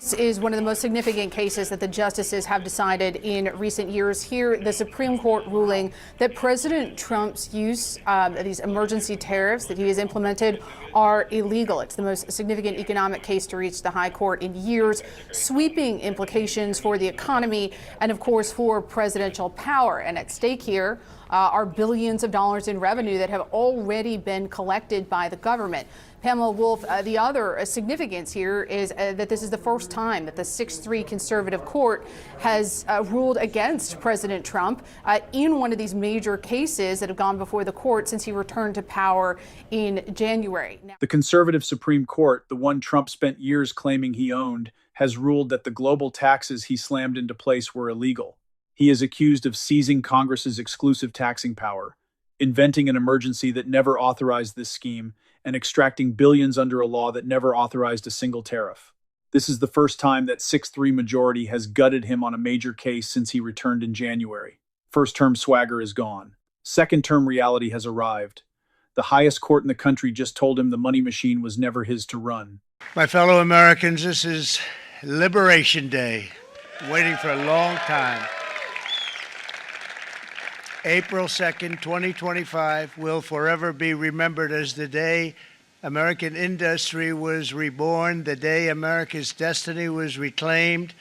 This is one of the most significant cases that the justices have decided in recent years. Here, the Supreme Court ruling that President Trump's use of these emergency tariffs that he has implemented are illegal. It's the most significant economic case to reach the high court in years, sweeping implications for the economy and, of course, for presidential power. And at stake here are billions of dollars in revenue that have already been collected by the government. Pamela Wolf, the other significance here is that this is the first time that the 6-3 conservative court has ruled against President Trump in one of these major cases that have gone before the court since he returned to power in January. The conservative Supreme Court, the one Trump spent years claiming he owned, has ruled that the global taxes he slammed into place were illegal. He is accused of seizing Congress's exclusive taxing power, inventing an emergency that never authorized this scheme, and extracting billions under a law that never authorized a single tariff. This is the first time that 6-3 majority has gutted him on a major case since he returned in January. First-term swagger is gone. Second-term reality has arrived. The highest court in the country just told him the money machine was never his to run. My fellow Americans, this is Liberation Day, waiting for a long time. April 2nd, 2025 will forever be remembered as the day American industry was reborn, the day America's destiny was reclaimed,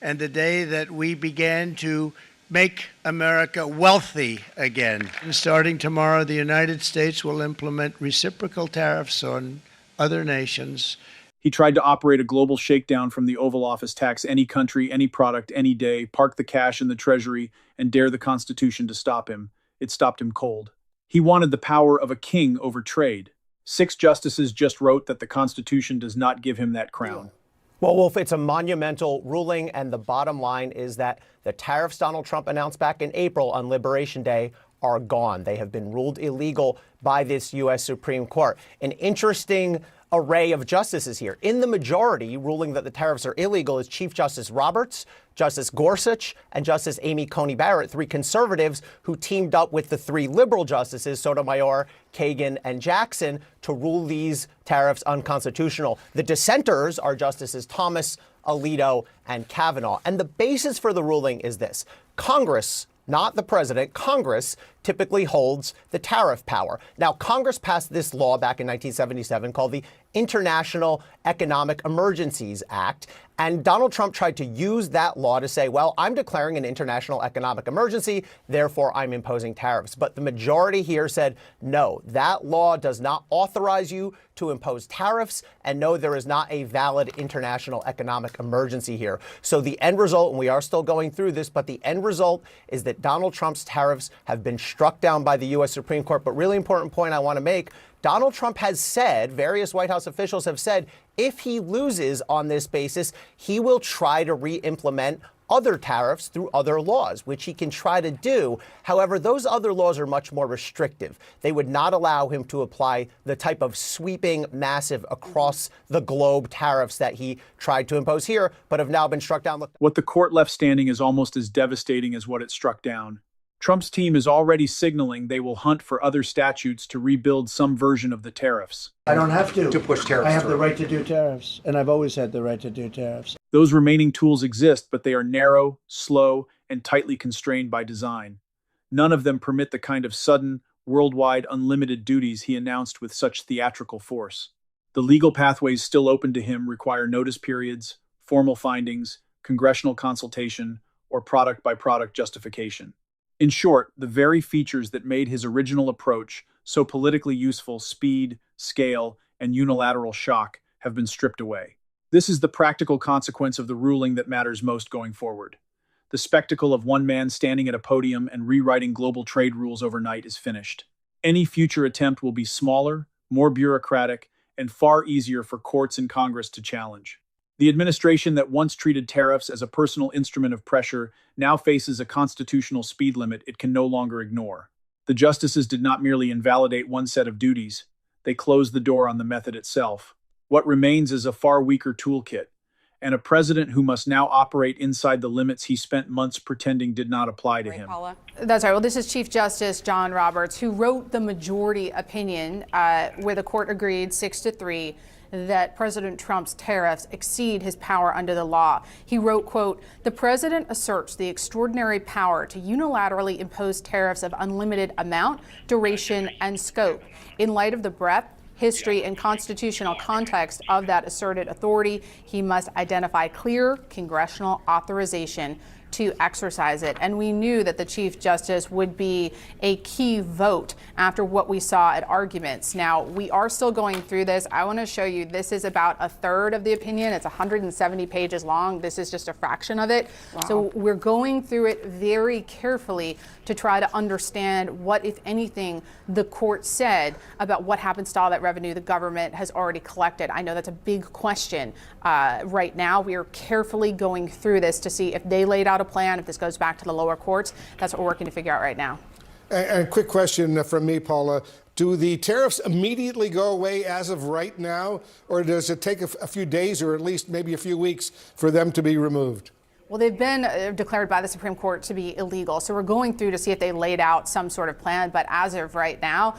and the day that we began to make America wealthy again. And starting tomorrow, the United States will implement reciprocal tariffs on other nations. He tried to operate a global shakedown from the Oval Office, tax any country, any product, any day, park the cash in the Treasury, and dare the Constitution to stop him. It stopped him cold. He wanted the power of a king over trade. 6 justices just wrote that the Constitution does not give him that crown. Well, Wolf, it's a monumental ruling, and the bottom line is that the tariffs Donald Trump announced back in April on Liberation Day are gone. They have been ruled illegal by this U.S. Supreme Court. An interesting array of justices here. In the majority, ruling that the tariffs are illegal is Chief Justice Roberts, Justice Gorsuch, and Justice Amy Coney Barrett, 3 conservatives who teamed up with the 3 liberal justices, Sotomayor, Kagan, and Jackson, to rule these tariffs unconstitutional. The dissenters are Justices Thomas, Alito, and Kavanaugh. And the basis for the ruling is this: Congress, not the president, Congress typically holds the tariff power. Now, Congress passed this law back in 1977 called the International Economic Emergencies Act. And Donald Trump tried to use that law to say, well, I'm declaring an international economic emergency, therefore I'm imposing tariffs. But the majority here said, no, that law does not authorize you to impose tariffs, and no, there is not a valid international economic emergency here. So the end result, and we are still going through this, but the end result is that Donald Trump's tariffs have been struck down by the U.S. Supreme Court. But really important point I want to make, Donald Trump has said, various White House officials have said, if he loses on this basis, he will try to re-implement other tariffs through other laws, which he can try to do. However, those other laws are much more restrictive. They would not allow him to apply the type of sweeping, massive, across the globe tariffs that he tried to impose here, but have now been struck down. What the court left standing is almost as devastating as what it struck down. Trump's team is already signaling they will hunt for other statutes to rebuild some version of the tariffs. I don't have to push tariffs. I have the right to do tariffs, and I've always had the right to do tariffs. Those remaining tools exist, but they are narrow, slow, and tightly constrained by design. None of them permit the kind of sudden, worldwide, unlimited duties he announced with such theatrical force. The legal pathways still open to him require notice periods, formal findings, congressional consultation, or product-by-product justification. In short, the very features that made his original approach so politically useful, speed, scale, and unilateral shock, have been stripped away. This is the practical consequence of the ruling that matters most going forward. The spectacle of one man standing at a podium and rewriting global trade rules overnight is finished. Any future attempt will be smaller, more bureaucratic, and far easier for courts and Congress to challenge. The administration that once treated tariffs as a personal instrument of pressure now faces a constitutional speed limit it can no longer ignore. The justices did not merely invalidate one set of duties, they closed the door on the method itself. What remains is a far weaker toolkit, and a president who must now operate inside the limits he spent months pretending did not apply to him. Paula. That's right. Well, this is Chief Justice John Roberts, who wrote the majority opinion where the court agreed 6-3 that President Trump's tariffs exceed his power under the law. He wrote, quote, "The president asserts the extraordinary power to unilaterally impose tariffs of unlimited amount, duration, and scope. In light of the breadth, history, and constitutional context of that asserted authority, he must identify clear congressional authorization to exercise it." And we knew that the Chief Justice would be a key vote after what we saw at arguments. Now, we are still going through this. I want to show you, this is about a third of the opinion. It's 170 pages long. This is just a fraction of it. Wow. So we're going through it very carefully to try to understand what, if anything, the court said about what happens to all that revenue the government has already collected. I know that's a big question right now. We are carefully going through this to see if they laid out a plan, if this goes back to the lower courts. That's what we're working to figure out right now. And quick question from me, Paula. Do the tariffs immediately go away as of right now, or does it take a few days or at least maybe a few weeks for them to be removed? Well, they've been declared by the Supreme Court to be illegal. So we're going through to see if they laid out some sort of plan. But as of right now,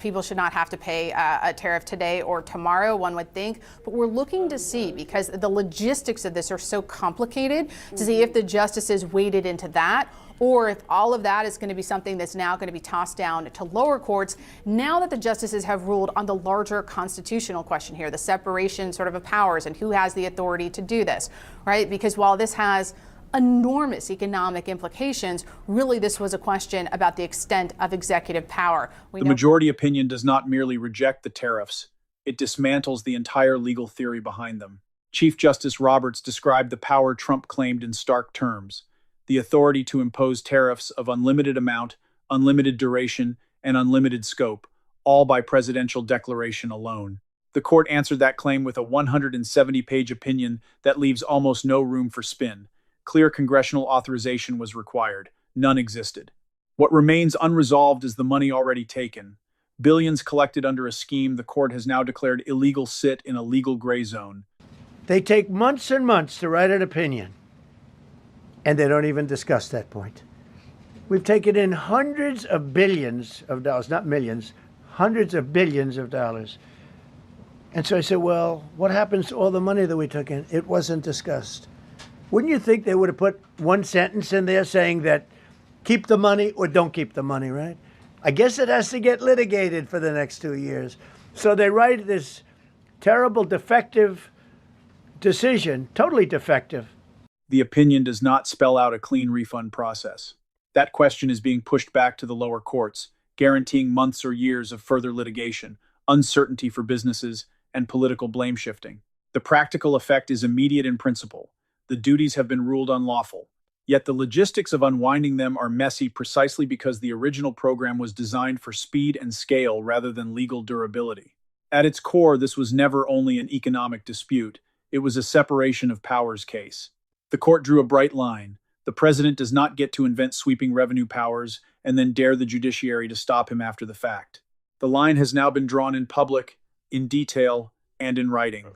people should not have to pay a tariff today or tomorrow, one would think. But we're looking to see, because the logistics of this are so complicated, to see if the justices waded into that, or if all of that is going to be something that's now going to be tossed down to lower courts now that the justices have ruled on the larger constitutional question here, the separation sort of powers and who has the authority to do this, right? Because while this has enormous economic implications, really this was a question about the extent of executive power. The majority opinion does not merely reject the tariffs, it dismantles the entire legal theory behind them. Chief Justice Roberts described the power Trump claimed in stark terms: the authority to impose tariffs of unlimited amount, unlimited duration, and unlimited scope, all by presidential declaration alone. The court answered that claim with a 170-page opinion that leaves almost no room for spin. Clear congressional authorization was required. None existed. What remains unresolved is the money already taken. Billions collected under a scheme the court has now declared illegal sit in a legal gray zone. They take months and months to write an opinion, and they don't even discuss that point. We've taken in hundreds of billions of dollars, not millions, hundreds of billions of dollars. And so I said, well, what happens to all the money that we took in? It wasn't discussed. Wouldn't you think they would have put one sentence in there saying that keep the money or don't keep the money, right? I guess it has to get litigated for the next 2 years. So they write this terrible, defective decision, totally defective. The opinion does not spell out a clean refund process. That question is being pushed back to the lower courts, guaranteeing months or years of further litigation, uncertainty for businesses, and political blame shifting. The practical effect is immediate in principle. The duties have been ruled unlawful. Yet the logistics of unwinding them are messy precisely because the original program was designed for speed and scale rather than legal durability. At its core, this was never only an economic dispute. It was a separation of powers case. The court drew a bright line. The president does not get to invent sweeping revenue powers and then dare the judiciary to stop him after the fact. The line has now been drawn in public, in detail, and in writing.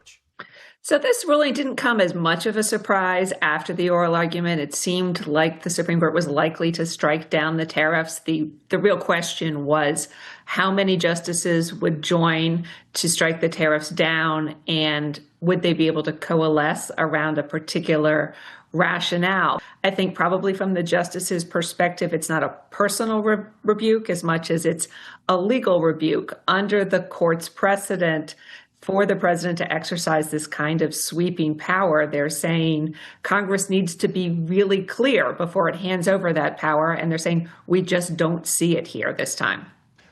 So this ruling didn't come as much of a surprise after the oral argument. It seemed like the Supreme Court was likely to strike down the tariffs. The real question was how many justices would join to strike the tariffs down, and would they be able to coalesce around a particular rationale? I think probably from the justices' perspective, it's not a personal rebuke as much as it's a legal rebuke. Under the court's precedent, for the president to exercise this kind of sweeping power, they're saying Congress needs to be really clear before it hands over that power. And they're saying we just don't see it here this time.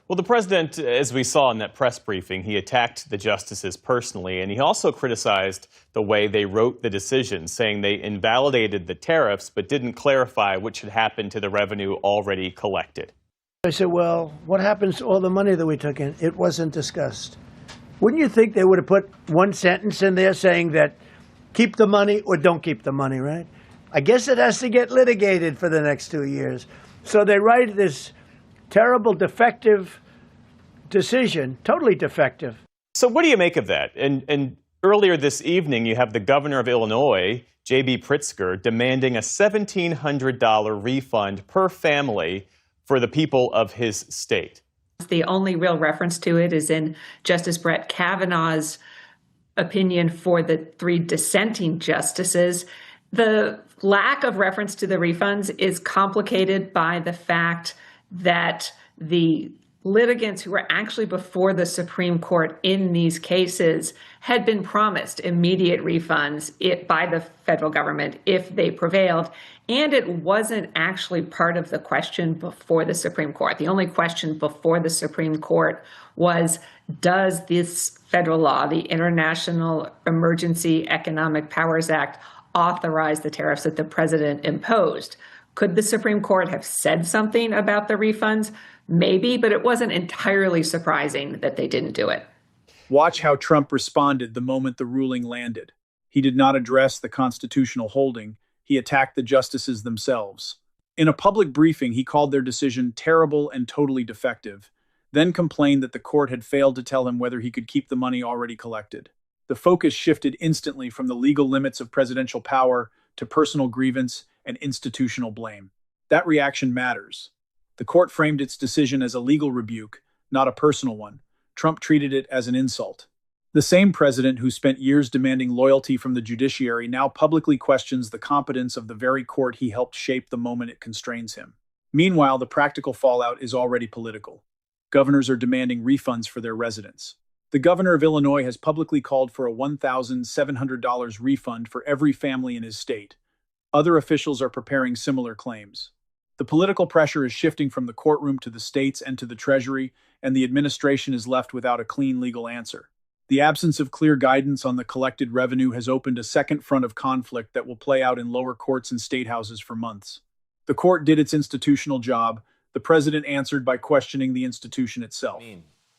Well, the president, as we saw in that press briefing, he attacked the justices personally, and he also criticized the way they wrote the decision, saying they invalidated the tariffs but didn't clarify what should happen to the revenue already collected. I said, well, what happens to all the money that we took in? It wasn't discussed. Wouldn't you think they would have put one sentence in there saying that keep the money or don't keep the money, right? I guess it has to get litigated for the next 2 years. So they write this terrible, defective decision, totally defective. So what do you make of that? And earlier this evening, you have the governor of Illinois, J.B. Pritzker, demanding a $1,700 refund per family for the people of his state. The only real reference to it is in Justice Brett Kavanaugh's opinion for the three dissenting justices. The lack of reference to the refunds is complicated by the fact that the litigants who were actually before the Supreme Court in these cases had been promised immediate refunds by the federal government if they prevailed. And it wasn't actually part of the question before the Supreme Court. The only question before the Supreme Court was, does this federal law, the International Emergency Economic Powers Act, authorize the tariffs that the president imposed? Could the Supreme Court have said something about the refunds? Maybe, but it wasn't entirely surprising that they didn't do it. Watch how Trump responded the moment the ruling landed. He did not address the constitutional holding. He attacked the justices themselves. In a public briefing, he called their decision terrible and totally defective, then complained that the court had failed to tell him whether he could keep the money already collected. The focus shifted instantly from the legal limits of presidential power to personal grievance and institutional blame. That reaction matters. The court framed its decision as a legal rebuke, not a personal one. Trump treated it as an insult. The same president who spent years demanding loyalty from the judiciary now publicly questions the competence of the very court he helped shape the moment it constrains him. Meanwhile, the practical fallout is already political. Governors are demanding refunds for their residents. The governor of Illinois has publicly called for a $1,700 refund for every family in his state. Other officials are preparing similar claims. The political pressure is shifting from the courtroom to the states and to the Treasury, and the administration is left without a clean legal answer. The absence of clear guidance on the collected revenue has opened a second front of conflict that will play out in lower courts and state houses for months. The court did its institutional job. The president answered by questioning the institution itself.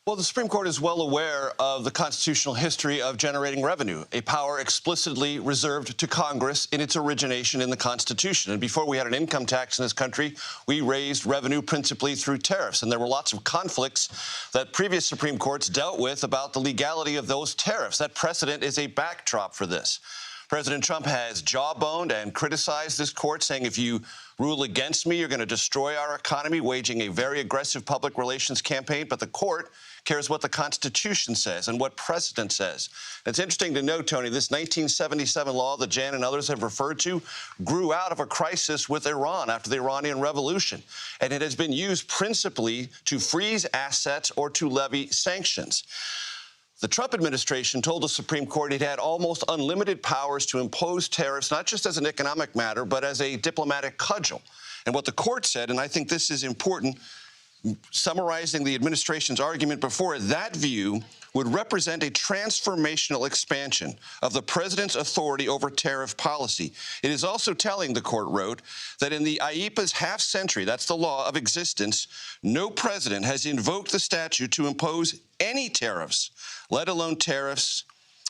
Well, the Supreme Court is well aware of the constitutional history of generating revenue, a power explicitly reserved to Congress in its origination in the Constitution. And before we had an income tax in this country, we raised revenue principally through tariffs. And there were lots of conflicts that previous Supreme Courts dealt with about the legality of those tariffs. That precedent is a backdrop for this. President Trump has jawboned and criticized this court, saying if you rule against me, you're going to destroy our economy, waging a very aggressive public relations campaign. But the court cares what the Constitution says and what precedent says. It's interesting to note, Tony, this 1977 law that Jan and others have referred to grew out of a crisis with Iran after the Iranian Revolution. And it has been used principally to freeze assets or to levy sanctions. The Trump administration told the Supreme Court it had almost unlimited powers to impose tariffs, not just as an economic matter, but as a diplomatic cudgel. And what the court said, and I think this is important, summarizing the administration's argument before, that view would represent a transformational expansion of the president's authority over tariff policy. It is also telling, the court wrote, that in the IEEPA's half-century, that's the law of existence, no president has invoked the statute to impose any tariffs, let alone tariffs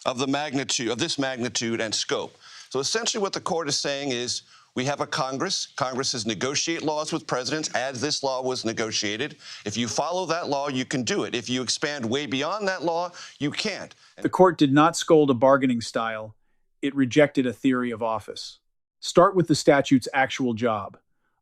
of this magnitude and scope. So essentially what the court is saying is, we have a Congress. Congresses negotiate laws with presidents as this law was negotiated. If you follow that law, you can do it. If you expand way beyond that law, you can't. The court did not scold a bargaining style. It rejected a theory of office. Start with the statute's actual job.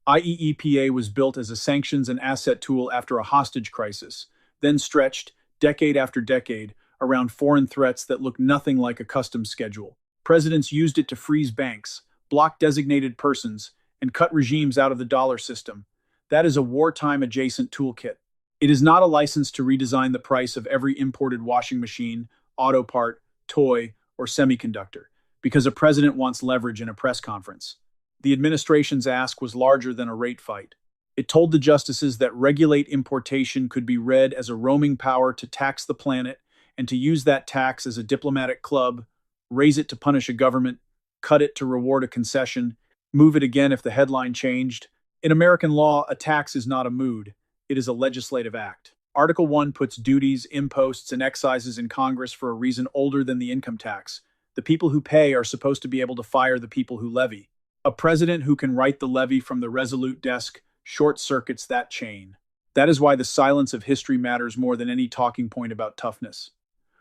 IEEPA was built as a sanctions and asset tool after a hostage crisis, then stretched, decade after decade, around foreign threats that looked nothing like a customs schedule. Presidents used it to freeze banks, block designated persons, and cut regimes out of the dollar system. That is a wartime-adjacent toolkit. It is not a license to redesign the price of every imported washing machine, auto part, toy, or semiconductor, because a president wants leverage in a press conference. The administration's ask was larger than a rate fight. It told the justices that regulate importation could be read as a roaming power to tax the planet and to use that tax as a diplomatic club, raise it to punish a government, cut it to reward a concession, move it again if the headline changed. In American law, a tax is not a mood. It is a legislative act. Article 1 puts duties, imposts, and excises in Congress for a reason older than the income tax. The people who pay are supposed to be able to fire the people who levy. A president who can write the levy from the resolute desk short-circuits that chain. That is why the silence of history matters more than any talking point about toughness.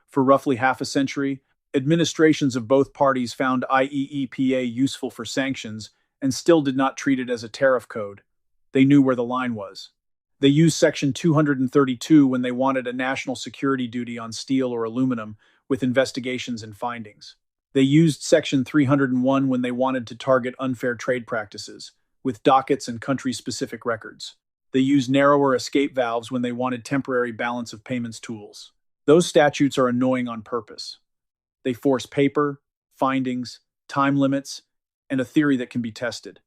For roughly half a century, administrations of both parties found IEEPA useful for sanctions and still did not treat it as a tariff code. They knew where the line was. They used Section 232 when they wanted a national security duty on steel or aluminum, with investigations and findings. They used Section 301 when they wanted to target unfair trade practices, with dockets and country-specific records. They used narrower escape valves when they wanted temporary balance of payments tools. Those statutes are annoying on purpose. They force paper, findings, time limits, and a theory that can be tested.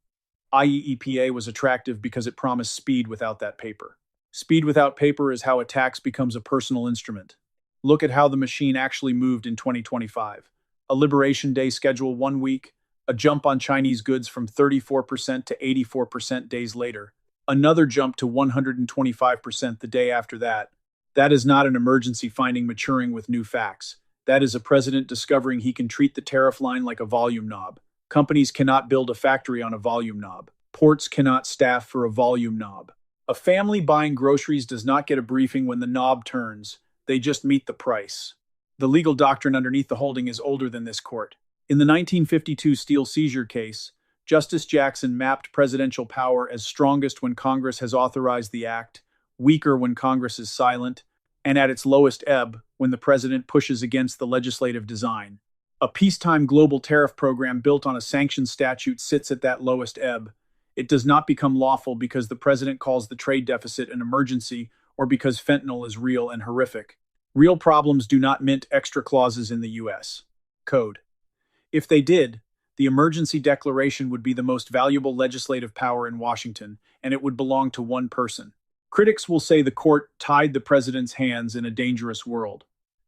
IEEPA was attractive because it promised speed without that paper. Speed without paper is how a tax becomes a personal instrument. Look at how the machine actually moved in 2025. A Liberation Day schedule 1 week, a jump on Chinese goods from 34% to 84% days later, another jump to 125% the day after that. That is not an emergency finding maturing with new facts. That is a president discovering he can treat the tariff line like a volume knob. Companies cannot build a factory on a volume knob. Ports cannot staff for a volume knob. A family buying groceries does not get a briefing when the knob turns. They just meet the price. The legal doctrine underneath the holding is older than this court. In the 1952 steel seizure case, Justice Jackson mapped presidential power as strongest when Congress has authorized the act, weaker when Congress is silent, and at its lowest ebb when the president pushes against the legislative design. A peacetime global tariff program built on a sanctions statute sits at that lowest ebb. It does not become lawful because the president calls the trade deficit an emergency or because fentanyl is real and horrific. Real problems do not mint extra clauses in the U.S. Code. If they did, the emergency declaration would be the most valuable legislative power in Washington, and it would belong to one person. Critics will say the court tied the president's hands in a dangerous world.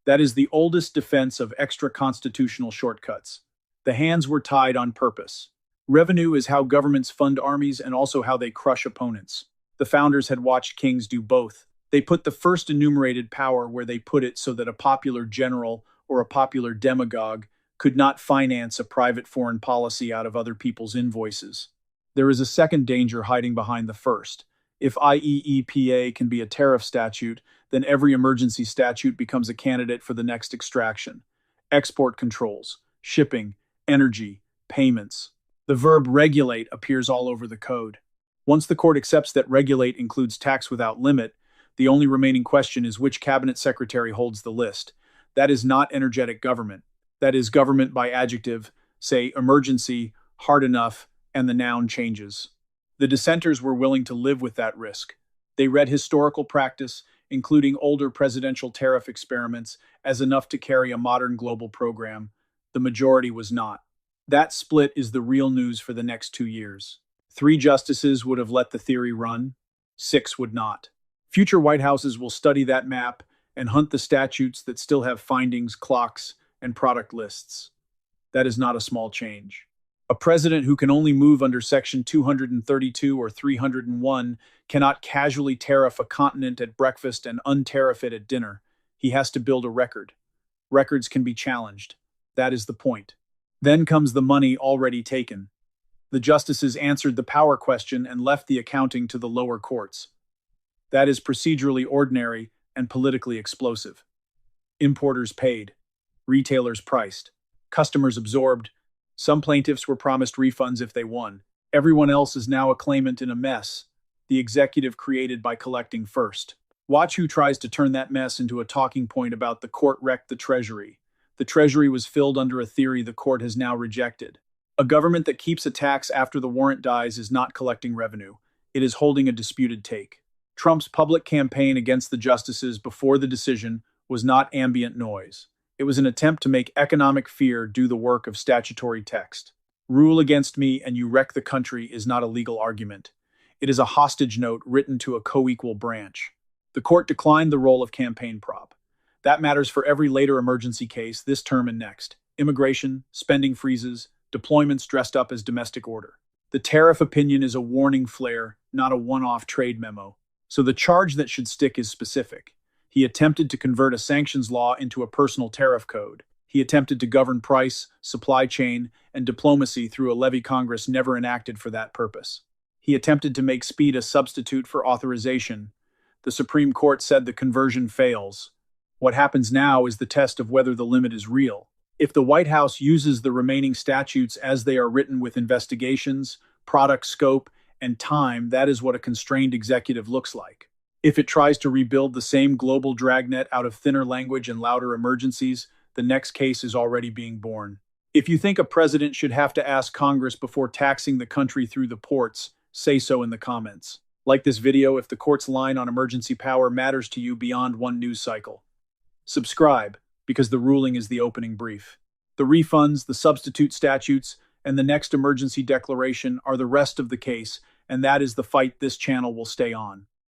That is the oldest defense of extra-constitutional shortcuts. The hands were tied on purpose. Revenue is how governments fund armies and also how they crush opponents. The founders had watched kings do both. They put the first enumerated power where they put it so that a popular general or a popular demagogue could not finance a private foreign policy out of other people's invoices. There is a second danger hiding behind the first. If IEEPA can be a tariff statute, then every emergency statute becomes a candidate for the next extraction. Export controls, shipping, energy, payments. The verb regulate appears all over the code. Once the court accepts that regulate includes tax without limit, the only remaining question is which cabinet secretary holds the list. That is not energetic government. That is government by adjective, say emergency, hard enough, and the noun changes. The dissenters were willing to live with that risk. They read historical practice, including older presidential tariff experiments, as enough to carry a modern global program. The majority was not. That split is the real news for the next 2 years. 3 justices would have let the theory run. 6 would not. Future White Houses will study that map and hunt the statutes that still have findings, clocks, and product lists. That is not a small change. A president who can only move under Section 232 or 301 cannot casually tariff a continent at breakfast and untariff it at dinner. He has to build a record. Records can be challenged. That is the point. Then comes the money already taken. The justices answered the power question and left the accounting to the lower courts. That is procedurally ordinary and politically explosive. Importers paid. Retailers priced. Customers absorbed. Some plaintiffs were promised refunds if they won. Everyone else is now a claimant in a mess, the executive created by collecting first. Watch who tries to turn that mess into a talking point about the court wrecked the Treasury. The Treasury was filled under a theory the court has now rejected. A government that keeps a tax after the warrant dies is not collecting revenue. It is holding a disputed take. Trump's public campaign against the justices before the decision was not ambient noise. It was an attempt to make economic fear do the work of statutory text. Rule against me and you wreck the country is not a legal argument. It is a hostage note written to a co-equal branch. The court declined the role of campaign prop. That matters for every later emergency case, this term and next. Immigration, spending freezes, deployments dressed up as domestic order. The tariff opinion is a warning flare, not a one-off trade memo. So the charge that should stick is specific. He attempted to convert a sanctions law into a personal tariff code. He attempted to govern price, supply chain, and diplomacy through a levy Congress never enacted for that purpose. He attempted to make speed a substitute for authorization. The Supreme Court said the conversion fails. What happens now is the test of whether the limit is real. If the White House uses the remaining statutes as they are written with investigations, product scope, and time, that is what a constrained executive looks like. If it tries to rebuild the same global dragnet out of thinner language and louder emergencies, the next case is already being born. If you think a president should have to ask Congress before taxing the country through the ports, say so in the comments. Like this video if the court's line on emergency power matters to you beyond one news cycle. Subscribe, because the ruling is the opening brief. The refunds, the substitute statutes, and the next emergency declaration are the rest of the case, and that is the fight this channel will stay on.